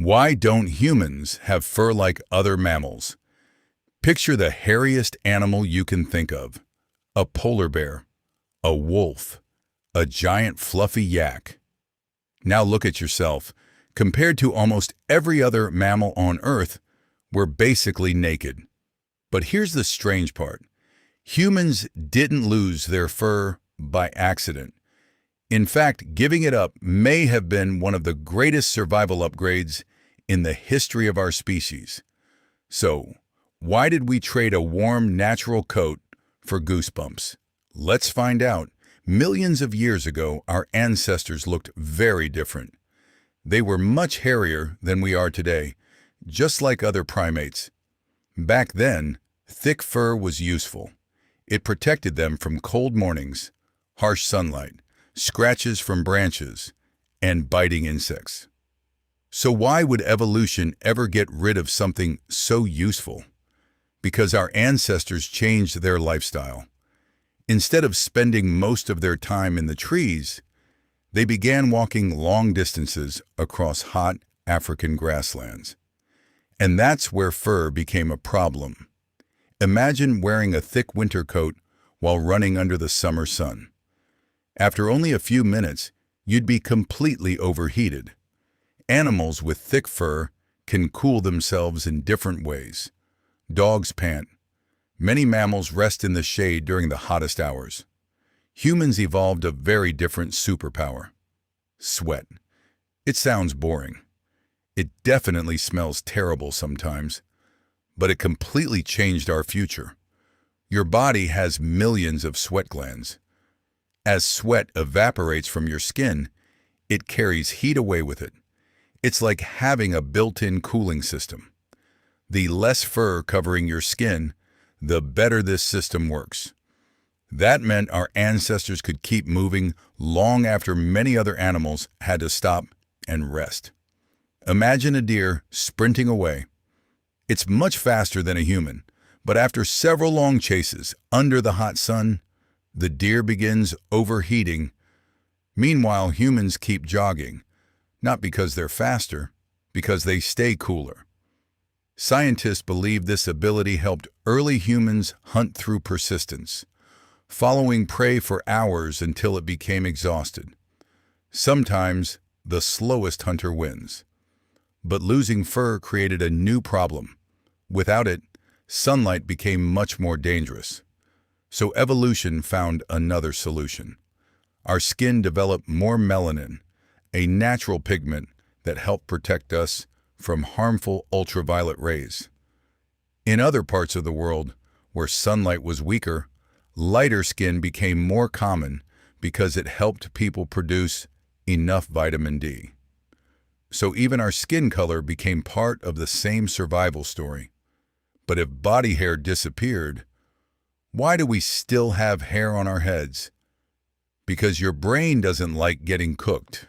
Why don't humans have fur like other mammals? Picture the hairiest animal you can think of. A polar bear, a wolf, a giant fluffy yak. Now look at yourself. Compared to almost every other mammal on Earth, we're basically naked. But here's the strange part. Humans didn't lose their fur by accident. In fact, giving it up may have been one of the greatest survival upgrades in the history of our species. So, why did we trade a warm, natural coat for goosebumps? Let's find out. Millions of years ago, our ancestors looked very different. They were much hairier than we are today, just like other primates. Back then, thick fur was useful. It protected them from cold mornings, harsh sunlight, scratches from branches, and biting insects. So why would evolution ever get rid of something so useful? Because our ancestors changed their lifestyle. Instead of spending most of their time in the trees, they began walking long distances across hot African grasslands. And that's where fur became a problem. Imagine wearing a thick winter coat while running under the summer sun. After only a few minutes, you'd be completely overheated. Animals with thick fur can cool themselves in different ways. Dogs pant. Many mammals rest in the shade during the hottest hours. Humans evolved a very different superpower. Sweat. It sounds boring. It definitely smells terrible sometimes, but it completely changed our future. Your body has millions of sweat glands. As sweat evaporates from your skin, it carries heat away with it. It's like having a built-in cooling system. The less fur covering your skin, the better this system works. That meant our ancestors could keep moving long after many other animals had to stop and rest. Imagine a deer sprinting away. It's much faster than a human, but after several long chases under the hot sun, the deer begins overheating. Meanwhile, humans keep jogging, not because they're faster, because they stay cooler. Scientists believe this ability helped early humans hunt through persistence, following prey for hours until it became exhausted. Sometimes, the slowest hunter wins. But losing fur created a new problem. Without it, sunlight became much more dangerous. So evolution found another solution. Our skin developed more melanin, a natural pigment that helped protect us from harmful ultraviolet rays. In other parts of the world, where sunlight was weaker, lighter skin became more common because it helped people produce enough vitamin D. So even our skin color became part of the same survival story. But if body hair disappeared, why do we still have hair on our heads? Because your brain doesn't like getting cooked.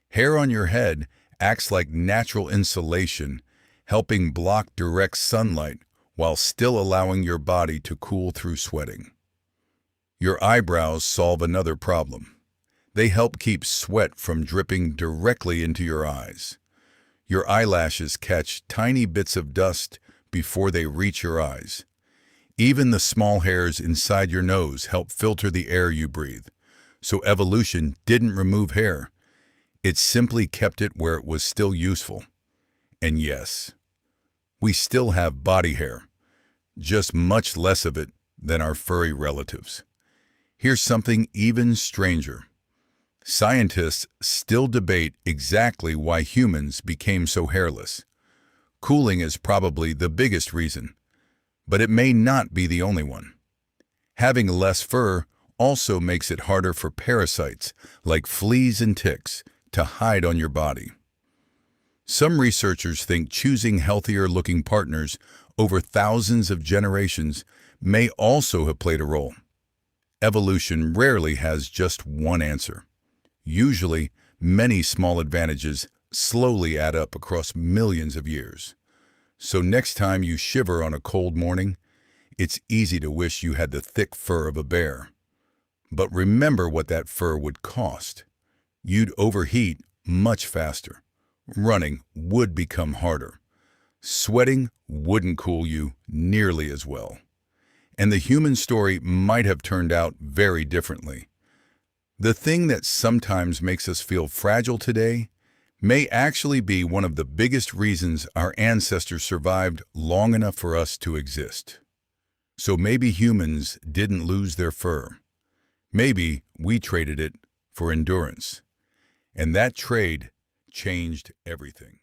Hair on your head acts like natural insulation, helping block direct sunlight while still allowing your body to cool through sweating. Your eyebrows solve another problem. They help keep sweat from dripping directly into your eyes. Your eyelashes catch tiny bits of dust before they reach your eyes. Even the small hairs inside your nose help filter the air you breathe. So evolution didn't remove hair. It simply kept it where it was still useful. And yes, we still have body hair, just much less of it than our furry relatives. Here's something even stranger. Scientists still debate exactly why humans became so hairless. Cooling is probably the biggest reason, but it may not be the only one. Having less fur also makes it harder for parasites like fleas and ticks to hide on your body. Some researchers think choosing healthier-looking partners over thousands of generations may also have played a role. Evolution rarely has just one answer. Usually, many small advantages slowly add up across millions of years. So next time you shiver on a cold morning, it's easy to wish you had the thick fur of a bear. But remember what that fur would cost. You'd overheat much faster, running would become harder. Sweating wouldn't cool you nearly as well. And the human story might have turned out very differently. The thing that sometimes makes us feel fragile today may actually be one of the biggest reasons our ancestors survived long enough for us to exist. So maybe humans didn't lose their fur. Maybe we traded it for endurance. And that trade changed everything.